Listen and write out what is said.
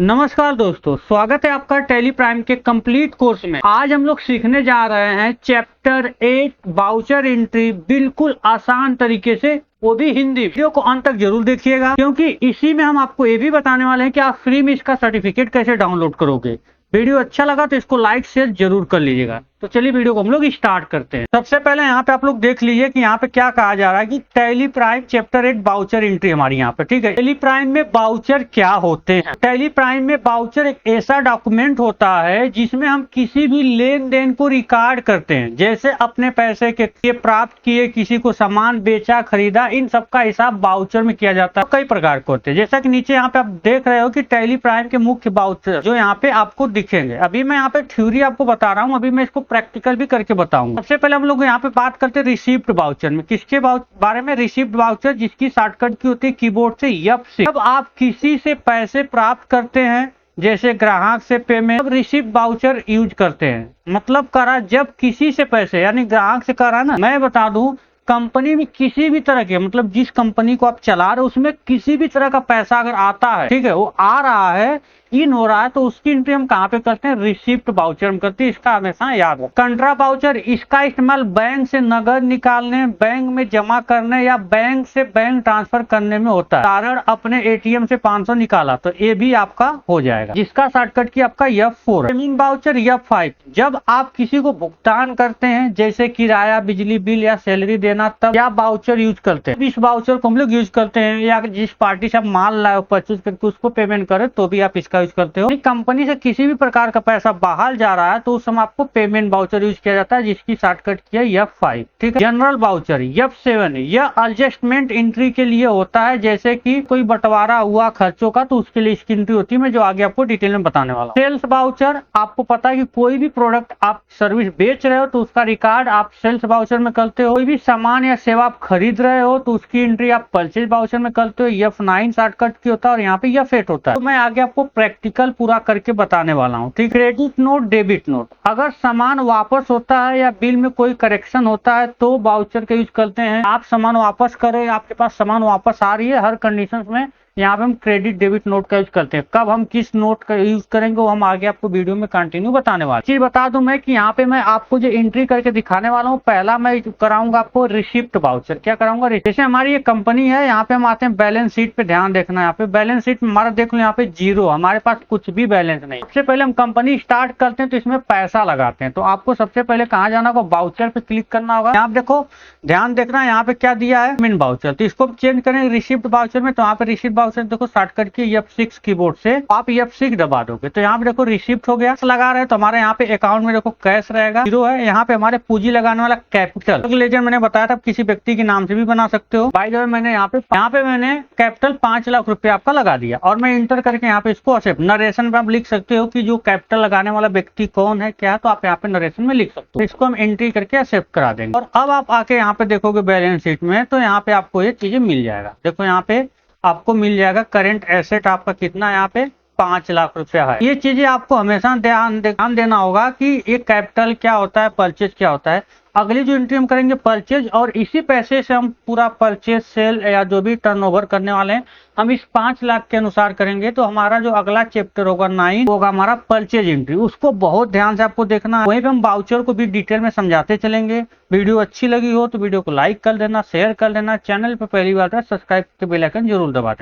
नमस्कार दोस्तों, स्वागत है आपका टैली प्राइम के कंप्लीट कोर्स में। आज हम लोग सीखने जा रहे हैं चैप्टर 8 वाउचर एंट्री बिल्कुल आसान तरीके से, वो भी हिंदी। वीडियो को अंत तक जरूर देखिएगा क्योंकि इसी में हम आपको ये भी बताने वाले हैं कि आप फ्री में इसका सर्टिफिकेट कैसे डाउनलोड करोगे। वीडियो अच्छा लगा तो इसको लाइक शेयर जरूर कर लीजिएगा। तो चलिए वीडियो को हम लोग स्टार्ट करते हैं। सबसे पहले यहाँ पे आप लोग देख लीजिए कि यहाँ पे क्या कहा जा रहा है कि tally prime chapter 8 voucher entry हमारी यहाँ पे, ठीक है। टैली प्राइम में वाउचर क्या होते हैं? टैली प्राइम में वाउचर एक ऐसा डॉक्यूमेंट होता है जिसमें हम किसी भी लेन देन को रिकॉर्ड करते हैं, जैसे अपने पैसे के प्राप्त किए, किसी को सामान बेचा खरीदा, इन सबका हिसाब वाउचर में किया जाता है। कई प्रकार के होते हैं, जैसा कि नीचे यहाँ पे आप देख रहे हो कि टैली प्राइम के मुख्य वाउचर जो यहाँ पे आपको दिखेंगे। अभी मैं यहाँ पे थ्योरी आपको बता रहा हूँ, अभी मैं इसको प्रैक्टिकल भी करके बताऊंगा। सबसे पहले हम लोग यहाँ पे बात करते हैं रिसीप्ट वाउचर में। किसके बारे में? रिसीप्ट वाउचर, जिसकी शॉर्टकट की होती है कीबोर्ड से F6। जब आप किसी से पैसे प्राप्त करते हैं, जैसे ग्राहक से पेमेंट, रिसीप्ट वाउचर यूज करते हैं। मतलब करा जब किसी से पैसे, यानी ग्राहक से करा ना। मैं बता दूं, कंपनी में किसी भी तरह के, मतलब जिस कंपनी को आप चला रहे हो उसमें किसी भी तरह का पैसा अगर आता है, ठीक है, वो आ रहा है, इन हो रहा है, तो उसकी एंट्री हम कहाँ पे करते हैं? रिसिप्ट वाउचर में करते हैं। इसका हमेशा याद रखो। कंट्रा वाउचर, इसका इस्तेमाल बैंक से नगद निकालने, बैंक में जमा करने या बैंक से बैंक ट्रांसफर करने में होता है। कारण अपने एटीएम से 500 निकाला तो ये भी आपका हो जाएगा, जिसका शॉर्टकट की आपका F4 है। पेमेंट वाउचर F5, जब आप किसी को भुगतान करते हैं, जैसे किराया, बिजली बिल या सैलरी देना, तब या वाउचर यूज करते हैं। इस वाउचर को हम लोग यूज करते हैं, या जिस पार्टी से आप माल लाए हो परचेज करके उसको पेमेंट करे तो भी आप इसका यूज करते हो। कंपनी से किसी भी प्रकार का पैसा बाहर जा रहा है तो उस समय आपको पेमेंट वाउचर यूज किया जाता है, जिसकी शॉर्टकट की है F5, ठीक है। जनरल वाउचर F7, यह एडजस्टमेंट एंट्री के लिए होता है, जैसे कि कोई बंटवारा हुआ खर्चों का तो उसके लिए इसकी एंट्री होती है, मैं जो आगे आपको डिटेल में बताने वाला हूं। सेल्स वाउचर, आपको पता है कि कोई भी प्रोडक्ट आप सर्विस बेच रहे हो तो उसका रिकॉर्ड आप सेल्स वाउचर में करते हो। कोई भी सामान या सेवा आप खरीद रहे हो तो उसकी एंट्री आप परचेज वाउचर में करते हो। F9 शॉर्टकट की होता है और यहाँ पे F8 होता है। तो मैं आगे आपको प्रैक्टिकल पूरा करके बताने वाला हूँ, ठीक। क्रेडिट नोट, डेबिट नोट, अगर सामान वापस होता है या बिल में कोई करेक्शन होता है तो वाउचर का यूज करते हैं। आप सामान वापस करें, आपके पास सामान वापस आ रही है, हर कंडीशन में यहाँ पे हम क्रेडिट डेबिट नोट का यूज करते हैं। कब हम किस नोट का यूज करेंगे वो हम आगे आपको वीडियो में कंटिन्यू बताने वाले। चीज बता दूं मैं कि यहाँ पे मैं आपको जो एंट्री करके दिखाने वाला हूँ, पहला मैं कराऊंगा आपको रिसिप्ट वाउचर। क्या कराऊंगा? जैसे हमारी ये कंपनी है, यहाँ पे हम आते हैं बैलेंस शीट पे, ध्यान देखना। यहाँ पे बैलेंस शीट में हमारा देख लो, यहाँ पे 0, हमारे पास कुछ भी बैलेंस नहीं। सबसे पहले हम कंपनी स्टार्ट करते हैं तो इसमें पैसा लगाते हैं, तो आपको सबसे पहले कहाँ जाना होगा? वाउचर पे क्लिक करना होगा। यहाँ देखो, ध्यान देखना, यहाँ पे क्या दिया है? पेमेंट वाउचर, तो इसको चेंज करेंगे रिसिप्ट वाउचर में। तो यहाँ पे रिसिप्ट वाउचर देखो, शॉर्टकट की F6 कीबोर्ड से आप F6 दबा दोगे तो यहाँ पे देखो रिसिप्ट हो गया। लगा रहे तो हमारे यहाँ पे अकाउंट में देखो कैश रहेगा, 0 है। यहाँ पे हमारे पूंजी लगाने वाला कैपिटल, लेजर मैंने बताया था, किसी व्यक्ति के नाम से भी बना सकते हो। बाय द वे मैंने यहाँ पे मैंने कैपिटल 5 लाख रुपए आपका लगा दिया और मैं इंटर करके यहाँ पे इसको एक्सेप्ट। नरेशन में आप लिख सकते हो कि जो कैपिटल लगाने वाला व्यक्ति कौन है, क्या, तो आप यहाँ पे नरेशन में लिख सकते हो। इसको हम एंट्री करके एक्सेप्ट करा देंगे। और अब आप आके यहाँ पे देखोगे बैलेंस शीट में, तो यहाँ पे आपको ये चीजें मिल जाएगा। देखो यहाँ पे आपको मिल जाएगा करेंट एसेट आपका कितना, यहाँ पे 5 लाख रुपया है। ये चीजें आपको हमेशा ध्यान देना होगा कि ये कैपिटल क्या होता है, परचेज क्या होता है। अगली जो एंट्री हम करेंगे परचेज, और इसी पैसे से हम पूरा परचेज, सेल या जो भी टर्नओवर करने वाले हैं हम इस 5 लाख के अनुसार करेंगे। तो हमारा जो अगला चैप्टर होगा 9 होगा हमारा परचेज एंट्री, उसको बहुत ध्यान से आपको देखना है। वहीं पे हम वाउचर को भी डिटेल में समझाते चलेंगे। वीडियो अच्छी लगी हो तो वीडियो को लाइक कर देना, शेयर कर देना। चैनल पर पहली बार सब्सक्राइब के बेल आइकन जरूर दबा देना।